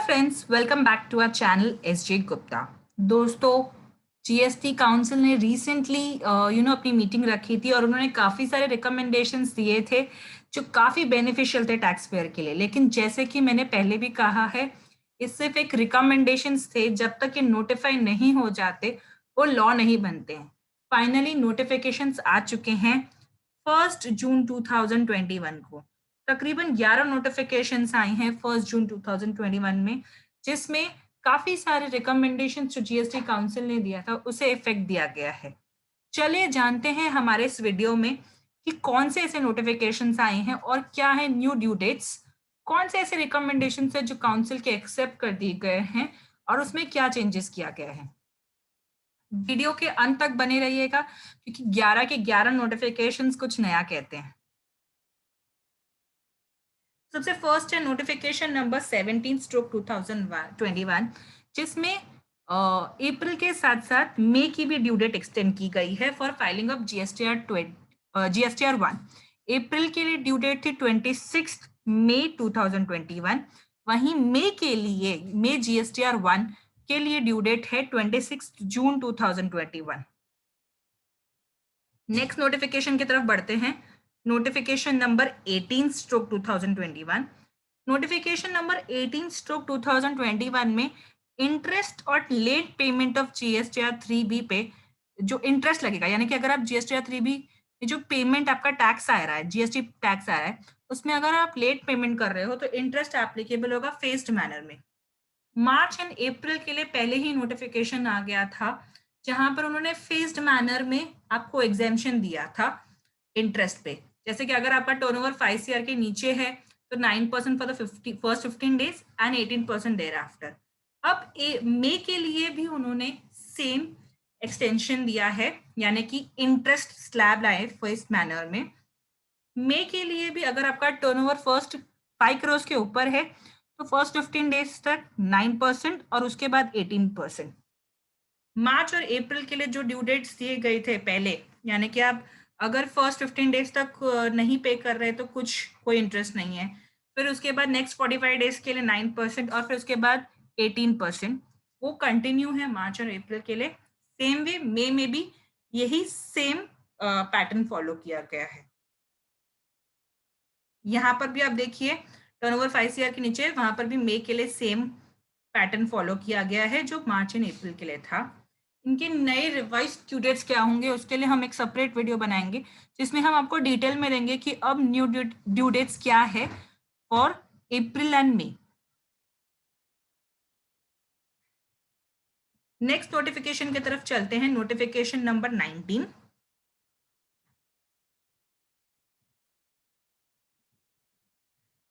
Friends, welcome back to our channel SJ Gupta. दोस्तों, GST council ने recently अपनी meeting रखी थी और उन्होंने काफ़ी सारे रिकमेंडेशंस दिए थे जो काफ़ी बेनिफिशियल थे टैक्स पेयर के लिए। लेकिन जैसे कि मैंने पहले भी कहा है, ये सिर्फ एक रिकमेंडेशंस थे। जब तक ये नोटिफाई नहीं हो जाते वो लॉ नहीं बनते हैं। फाइनली नोटिफिकेशंस आ चुके हैं 1 जून 2021 को। तकरीबन 11 नोटिफिकेशंस आई हैं 1 जून 2021 में, जिसमें काफी सारे रिकमेंडेशंस जो जीएसटी काउंसिल ने दिया था उसे इफेक्ट दिया गया है। चलिए जानते हैं हमारे इस वीडियो में कि कौन से ऐसे नोटिफिकेशंस आए हैं और क्या है न्यू ड्यू डेट्स, कौन से ऐसे रिकमेंडेशंस है जो काउंसिल के एक्सेप्ट कर दिए गए हैं और उसमें क्या चेंजेस किया गया है। वीडियो के अंत तक बने रहिएगा क्योंकि 11 के 11 नोटिफिकेशंस कुछ नया कहते हैं। सबसे फर्स्ट है नोटिफिकेशन नंबर 17/2021, जिसमें अप्रैल के साथ साथ मई की भी ड्यू डेट एक्सटेंड की गई है फॉर फाइलिंग ऑफ जीएसटीआर 1। अप्रैल के लिए ड्यू डेट थी 26 मई 2021। वहीं मई जीएसटीआर 1 के लिए ड्यू डेट है 26 जून 2021। नेक्स्ट नोटिफिकेशन की तरफ बढ़ते हैं। Notification number 18/2021। नोटिफिकेशन नंबर 18/2021 में इंटरेस्ट और late payment of GSTR 3B पे जो इंटरेस्ट लगेगा, यानी कि अगर आप जीएसटीआर 3B जो पेमेंट आपका टैक्स आ रहा है, जीएसटी टैक्स आ रहा है, उसमें अगर आप लेट पेमेंट कर रहे हो तो इंटरेस्ट एप्लीकेबल होगा फेस्ड मैनर में। मार्च एंड अप्रैल के लिए पहले ही नोटिफिकेशन आ गया था जहां पर उन्होंने फेस्ड मैनर में आपको एग्जेम्पशन दिया था इंटरेस्ट पे। जैसे कि अगर आपका टर्नओवर 5 CR के नीचे है तो 9% for the first 15 days and 18% thereafter. अब मई के लिए भी उन्होंने सेम एक्सटेंशन दिया है, यानी कि इंटरेस्ट स्लैब लाए फेस्ड मैनर में। मई के लिए भी अगर आपका टर्नओवर फर्स्ट 5 करोड़ के ऊपर है तो फर्स्ट 15 डेज तक 9% और उसके बाद 18%। मार्च और अप्रैल के लिए जो ड्यू डेट्स दिए गए थे पहले, यानी कि आप अगर फर्स्ट 15 डेज तक नहीं पे कर रहे तो कोई इंटरेस्ट नहीं है। फिर उसके बाद नेक्स्ट 45 डेज के लिए 9% और फिर उसके बाद 18%, वो कंटिन्यू है मार्च और अप्रैल के लिए। सेम वे मई में भी यही सेम पैटर्न फॉलो किया गया है। यहाँ पर भी आप देखिए टर्नओवर 5 CR के नीचे, वहां पर भी मई के लिए सेम पैटर्न फॉलो किया गया है जो मार्च एंड अप्रैल के लिए था। इनके नए रिवाइज ड्यू डेट्स क्या होंगे उसके लिए हम एक सेपरेट वीडियो बनाएंगे जिसमें हम आपको डिटेल में देंगे कि अब न्यू ड्यू डेट्स क्या है for April and May. Next notification की तरफ चलते हैं। Notification number 19।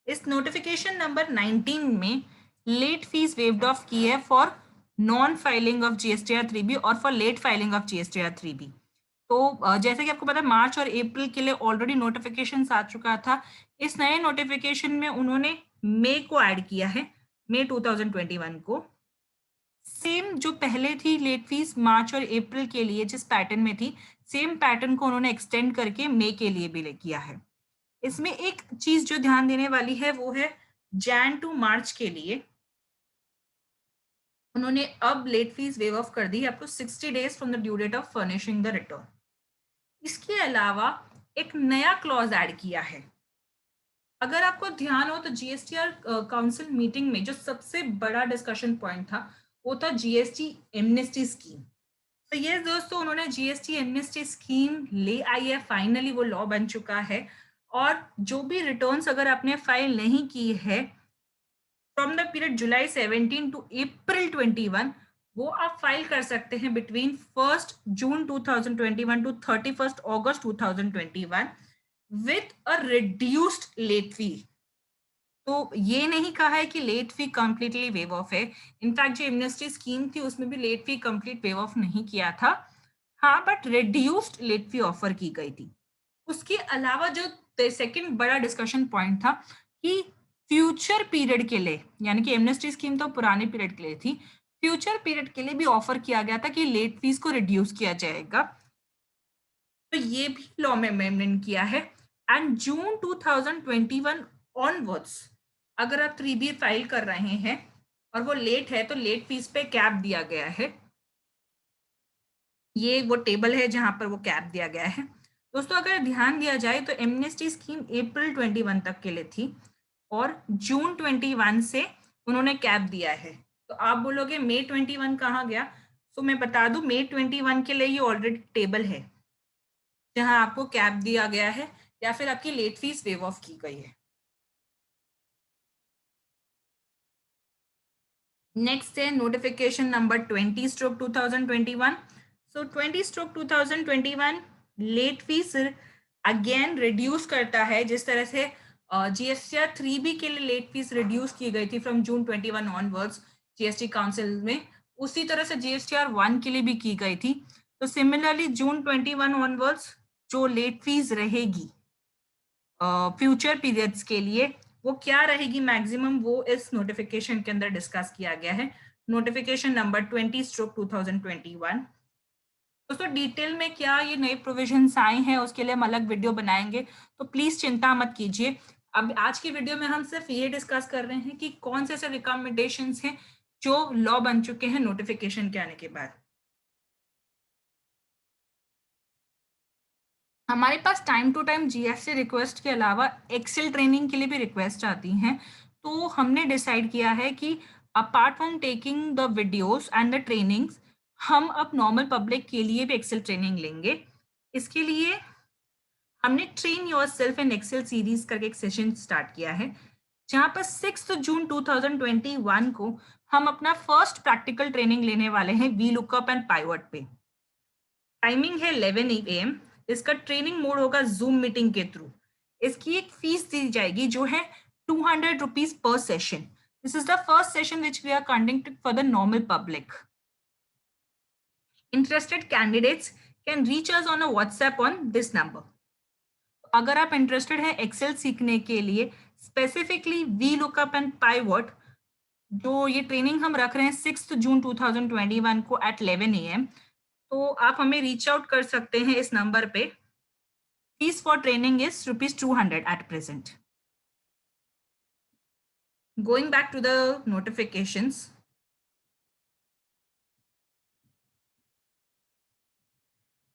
इस नोटिफिकेशन नंबर 19 में लेट फीस वेव्ड ऑफ की है for non filing of GSTR 3B और for late filing of GSTR 3B। तो जैसे कि आपको पता है मार्च और अप्रैल के लिए ऑलरेडी नोटिफिकेशन आ चुका था। इस नए नोटिफिकेशन में उन्होंने मई को ऐड किया है, मई 2021 को। सेम जो पहले थी लेट फीस मार्च और अप्रैल के लिए जिस पैटर्न में थी, सेम पैटर्न को उन्होंने एक्सटेंड करके मई के लिए भी किया है। इसमें एक चीज जो ध्यान देने वाली है वो है जैन टू मार्च के लिए उन्होंने अब लेट फीस वेव ऑफ कर दी up to 60 days from the due date of furnishing the return. इसके अलावा एक नया क्लॉज ऐड किया है। अगर आपको ध्यान हो तो जीएसटीआर काउंसिल मीटिंग में जो सबसे बड़ा डिस्कशन पॉइंट था वो था जीएसटी एमनेस्टी स्कीम। तो ये दोस्तों उन्होंने जीएसटी एमनेस्टी स्कीम ले आई है, फाइनली वो लॉ बन चुका है। और जो भी रिटर्न्स अगर आपने फाइल नहीं की है from the period July 17 to April 21, वो आप फाइल कर सकते हैं between 1 June 2021 to 31 August 2021 with a reduced late fee. तो ये नहीं कहा है कि late fee completely waive off है। इनफैक्ट जो एमनेस्टी स्कीम थी उसमें भी late fee complete waive off नहीं किया था, हाँ, but reduced late fee offer की गई थी। उसके अलावा जो सेकंड बड़ा डिस्कशन पॉइंट था कि फ्यूचर पीरियड के लिए, यानी कि एमनेस्टी स्कीम तो पुराने पीरियड के लिए थी, फ्यूचर पीरियड के लिए भी ऑफर किया गया था कि लेट फीस को रिड्यूस किया जाएगा। तो ये भी लॉ में अमेंडमेंट किया है। एंड जून 2021 ऑनवर्ड्स अगर आप 3B फाइल कर रहे हैं और वो लेट है तो लेट फीस पे कैप दिया गया है। ये वो टेबल है जहां पर वो कैप दिया गया है। दोस्तों अगर ध्यान दिया जाए तो एमनेस्टी स्कीम अप्रैल 21 तक के लिए थी और जून 21 से उन्होंने कैप दिया है। तो आप बोलोगे मई 21 कहाँ गया? तो मैं बता दूं मई 21 के लिए ये ऑलरेडी टेबल है जहां आपको कैप दिया गया है या फिर आपकी लेट फीस वेव ऑफ की गई है। नेक्स्ट है नोटिफिकेशन नंबर 20/2021। सो 20/2021 लेट फीस अगेन रिड्यूस करता है। जिस तरह से GSTR 3B के लिए लेट फीस रिड्यूस की गई थी from June 21 onwards GST council में, उसी तरह से GSTR 1 के लिए भी की गई थी। तो सिमिलरली जून 21 ऑनवर्ड्स जो लेट फीस रहेगी फ्यूचर पीरियड्स के लिए वो क्या रहेगी मैक्सिमम, वो इस नोटिफिकेशन के अंदर डिस्कस किया गया है। Notification number 20/2021। दोस्तों डिटेल में क्या ये नए प्रोविजंस आए हैं उसके लिए हम अलग वीडियो बनाएंगे, तो प्लीज चिंता मत कीजिए। अब आज की वीडियो में हम सिर्फ ये डिस्कस कर रहे हैं कि कौन से ऐसे रिकमेंडेशंस हैं जो लॉ बन चुके हैं नोटिफिकेशन के आने के बाद। हमारे पास time to time GST request के अलावा एक्सेल ट्रेनिंग के लिए भी रिक्वेस्ट आती हैं। तो हमने डिसाइड किया है कि apart from taking the videos and the trainings, हम अब नॉर्मल पब्लिक के लिए भी एक्सेल ट्रेनिंग लेंगे। इसके लिए हमने train yourself in Excel series करके एक सेशन स्टार्ट किया है जहां पर 6 जून 2021 को हम अपना फर्स्ट प्रैक्टिकल ट्रेनिंग लेने वाले हैं वी लुकअप एंड पाइवट पे। टाइमिंग है 11 AM। इसका ट्रेनिंग मोड होगा जूम मीटिंग के थ्रू। इसकी एक फीस दी जाएगी जो है 200 रुपीज पर session. This is the first session which we are conducting for the normal public. Interested candidates can reach us on a WhatsApp on this number. अगर आप इंटरेस्टेड है एक्सेल सीखने के लिए specifically we lookup and pivot, जो ये training हम रख रहे हैं 6 जून 2021 को एट 11 AM, तो आप हमें रीच आउट कर सकते हैं इस नंबर पे। Fees for training is ₹200 at present. Going back to the notifications,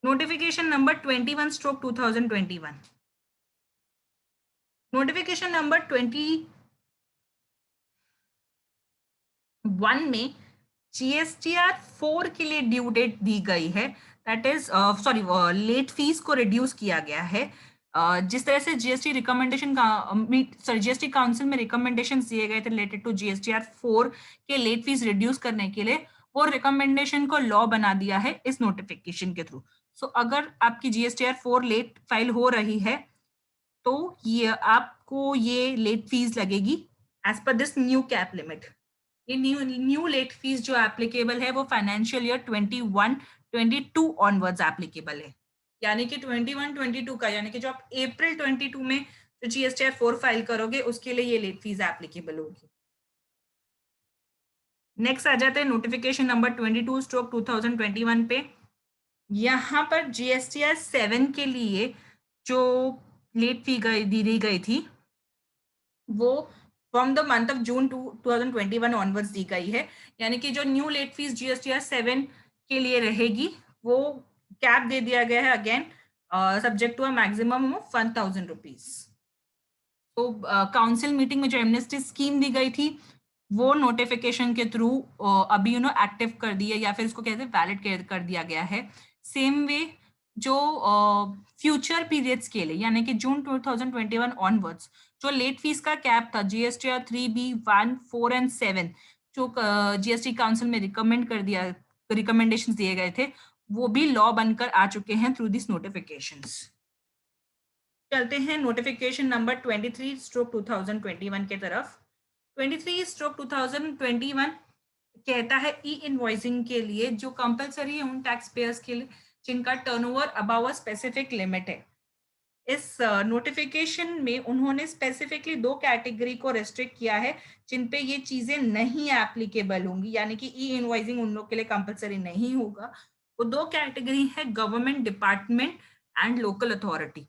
notification number 21/2021। Notification number 21 में GSTR 4 के लिए ड्यू डेट दी गई है। That is sorry late fees को रिड्यूस किया गया है। जिस तरह से GST रिकमेंडेशन का सॉरी GST काउंसिल में रिकमेंडेशन दिए गए थे रिलेटेड टू GSTR 4 के लेट फीस रिड्यूस करने के लिए, वो रिकमेंडेशन को लॉ बना दिया है इस नोटिफिकेशन के थ्रू। सो अगर आपकी GSTR 4 लेट फाइल हो रही है तो ये आपको ये लेट फीस लगेगी as per this new cap limit. ये न्यू लेट फीस जो एप्लीकेबल है वो फाइनेंशियल ईयर 21-22 ऑनवर्ड्स एप्लीकेबल है। यानी कि 21-22 का, यानी कि जो आप अप्रैल 22 में जो GSTR 4 फाइल करोगे उसके लिए ये लेट फीस एप्लीकेबल होगी। नेक्स्ट आ जाते हैं नोटिफिकेशन नंबर 22/2021 पे। यहाँ पर GSTR 7 के लिए जो लेट फी दी गई थी वो from the month of June 2021 onwards दी गई है। यानी कि जो न्यू लेट फीस GSTR 7 के लिए रहेगी वो कैप दे दिया गया है again subject to a maximum of 1000 rupees. तो काउंसिल मीटिंग में जो एमनेस्टी स्कीम दी गई थी वो नोटिफिकेशन के थ्रू अभी एक्टिव कर दी है या फिर इसको कहते हैं वैलिड कर दिया गया है। सेम वे जो फ्यूचर पीरियड्स के लिए यानी कि जून 2021 ऑनवर्ड्स जो लेट फीस का कैप था GSTR 3B 1, 4 एंड 7 जो GST काउंसिल में रिकमेंडेशन दिए गए थे वो भी लॉ बनकर आ चुके हैं थ्रू दिस नोटिफिकेशंस। चलते हैं नोटिफिकेशन नंबर 23/2021 के तरफ। 23/2021 कहता है ई इनवॉइसिंग के लिए जो कंपलसरी है उन टैक्स पेयर्स के लिए जिनका turnover above a specific limit है। इस नोटिफिकेशन में उन्होंने स्पेसिफिकली दो कैटेगरी को रेस्ट्रिक्ट किया है जिन पे ये चीजें नहीं एप्लीकेबल होंगी, यानी कि ई इनवॉइसिंग उन लोग के लिए कंपलसरी नहीं होगा। वो दो कैटेगरी है government department and local authority.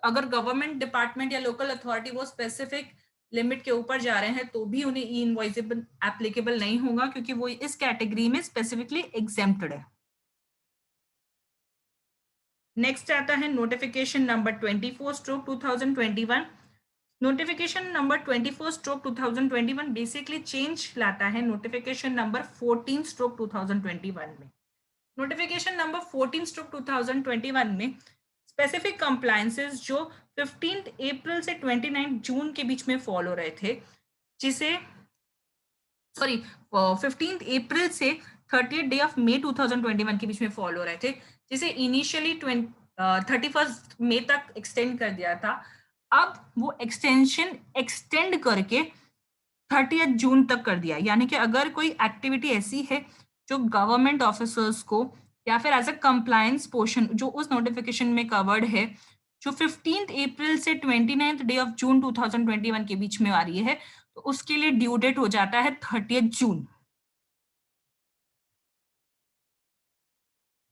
अगर गवर्नमेंट डिपार्टमेंट या लोकल अथॉरिटी वो स्पेसिफिक लिमिट के ऊपर जा रहे हैं तो भी उन्हें ई इनवॉइसेबल एप्लीकेबल नहीं होगा, क्योंकि वो इस कैटेगरी में स्पेसिफिकली एग्जेम्प्टेड है। नेक्स्ट आता है notification number 24/2021। Notification number 24/2021 basically change लाता है नोटिफिकेशन नंबर 14/2021 में। नोटिफिकेशन नंबर 14/2021 में स्पेसिफिक कंप्लायंसेस जो 15 अप्रैल से 29 जून के बीच में फॉलो रहे थे, जिसे 15 अप्रैल से 30 डे ऑफ मई 2021 के बीच में फॉलो रहे थे, जिसे इनिशियली 31 मई तक एक्सटेंड कर दिया था। अब वो एक्सटेंशन एक्सटेंड करके 30 जून तक कर दिया। यानी कि अगर कोई एक्टिविटी ऐसी है जो गवर्नमेंट ऑफिसर्स को या फिर एज अ कंप्लायंस पोर्शन जो उस नोटिफिकेशन में कवर्ड है, जो 15 अप्रैल से 29 डे ऑफ जून 2021 के बीच में आ रही है, तो उसके लिए ड्यू डेट हो जाता है 30 जून।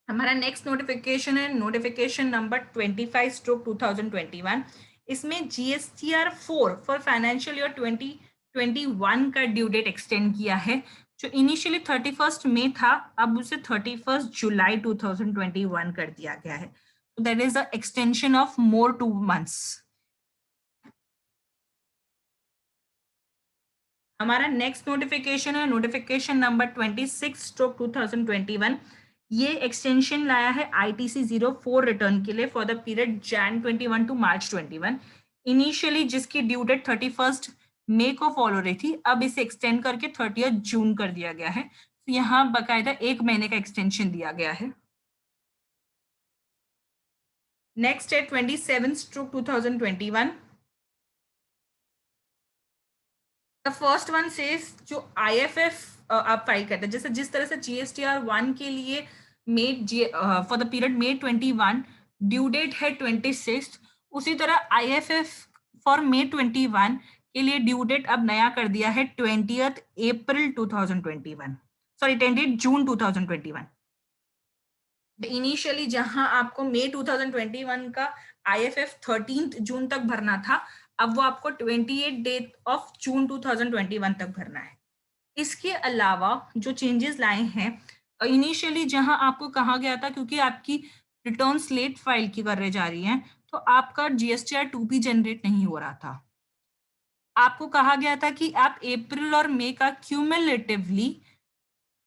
हमारा नेक्स्ट नोटिफिकेशन है नोटिफिकेशन नंबर 25/2021। इसमें GSTR 4 फॉर फाइनेंशियल ईयर 2021 का ड्यू डेट एक्सटेंड किया है। जो इनिशियली 31 मई था, अब उसे 31 जुलाई 2021 कर दिया गया है। So that is the extension of more 2 months. हमारा नेक्स्ट नोटिफिकेशन है नोटिफिकेशन नंबर 26/2021। ये एक्सटेंशन लाया है ITC 04 रिटर्न के लिए for the period Jan 21 to March 21। Initially जिसकी ड्यू डेट 31 मई को फॉलो रही थी, अब इसे एक्सटेंड करके 30 जून कर दिया गया है। तो यहाँ बकायदा 1 महीने का एक्सटेंशन दिया गया है। नेक्स्ट है 27/2021। द फर्स्ट वन सेज जो IFF आप फाइल करते हैं, जैसे जिस तरह से GSTR 1 के लिए for the period May 21 due date है 26, उसी तरह IFF फॉर May 21 के लिए ड्यू डेट अब नया कर दिया है 20th April 2021, sorry 20th June 2021। Initially जहां आपको May 2021 का IFF 13 जून तक भरना था, अब वो आपको 28 डेट ऑफ जून 2021 तक भरना है। इसके अलावा जो चेंजेस लाए हैं, इनिशियली जहां आपको कहा गया था क्योंकि आपकी रिटर्न्स लेट फाइल की कर जा रही हैं, तो आपका GSTR 2 जनरेट नहीं हो रहा था। आपको कहा गया था कि आप अप्रैल और मई का क्यूमुलेटिवली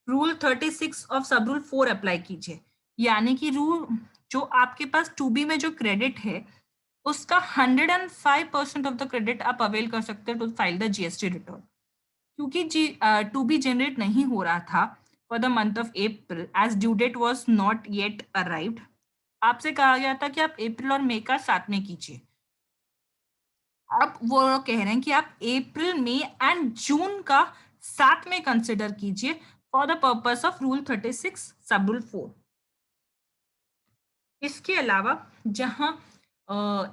रूल 36 ऑफ सब रूल 4 अप्लाई कीजिए। यानी कि रूल जो आपके पास 2B में जो क्रेडिट है, उसका 105% ऑफ द क्रेडिट आप अवेल कर सकते हैं to file the GST return. क्योंकि 2B जनरेट नहीं हो रहा था for the month of April as due date was not yet arrived, आपसे कहा गया था कि आप अप्रैल और मई का साथ में कीजिए। अब वो कह रहे हैं कि आप अप्रैल मई एंड जून का साथ में कंसिडर कीजिए for the purpose of rule 36 सब रूल 4। इसके अलावा जहां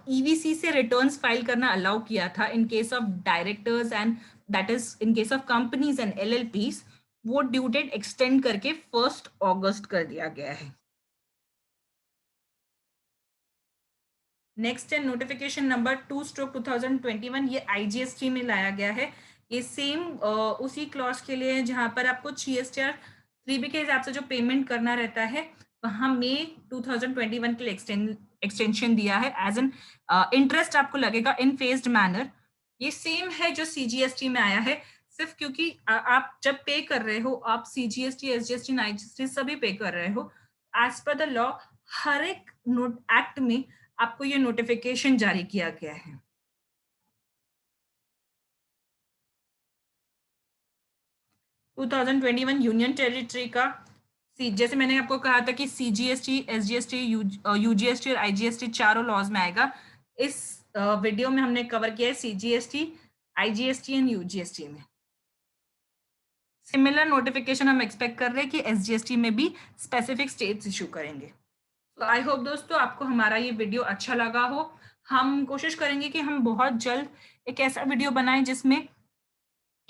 EVC से रिटर्न्स फाइल करना अलाउ किया था in case of directors and that is in case of companies and LLPs, वो ड्यू डेट एक्सटेंड करके 1 अगस्त कर दिया गया है। नेक्स्ट है नोटिफिकेशन नंबर 2/2021। ये IGST में लाया गया है। ये सेम उसी क्लॉज के लिए जहां पर आपको GSTR 3B के हिसाब से जो पेमेंट करना रहता है, वहां मई 2021 के लिए एक्सटेंशन दिया है। एज एन इंटरेस्ट आपको लगेगा इन फेज्ड मैनर। ये सेम है जो CGST में आया है, सिर्फ क्योंकि आप जब पे कर रहे हो, आप CGST, SGST, IGST सभी पे कर रहे हो, एज पर द लॉ हर एक एक्ट में आपको ये नोटिफिकेशन जारी किया गया है। टू 2021 यूनियन टेरिटरी का जैसे मैंने आपको कहा था कि CGST, SGST, UGST और IGST चारों लॉज में आएगा। इस वीडियो में हमने कवर किया है CGST, IGST एंड UGST में। सिमिलर नोटिफिकेशन हम एक्सपेक्ट कर रहे हैं कि SGST में भी स्पेसिफिक स्टेट्स इशू करेंगे। तो आई होप दोस्तों आपको हमारा ये वीडियो अच्छा लगा हो। हम कोशिश करेंगे कि हम बहुत जल्द एक ऐसा वीडियो बनाएं जिसमें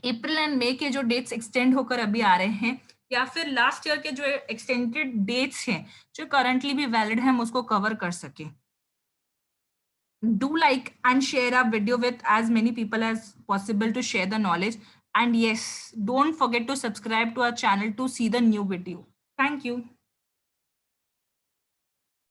अप्रैल एंड मई के जो डेट्स एक्सटेंड होकर अभी आ रहे हैं, या फिर लास्ट ईयर के जो एक्सटेंडेड डेट्स हैं जो करंटली भी वैलिड है, हम उसको कवर कर सकें। Do like and share our video with as many people as possible to share the knowledge. And yes, don't forget to subscribe to our channel to see the new video. Thank you.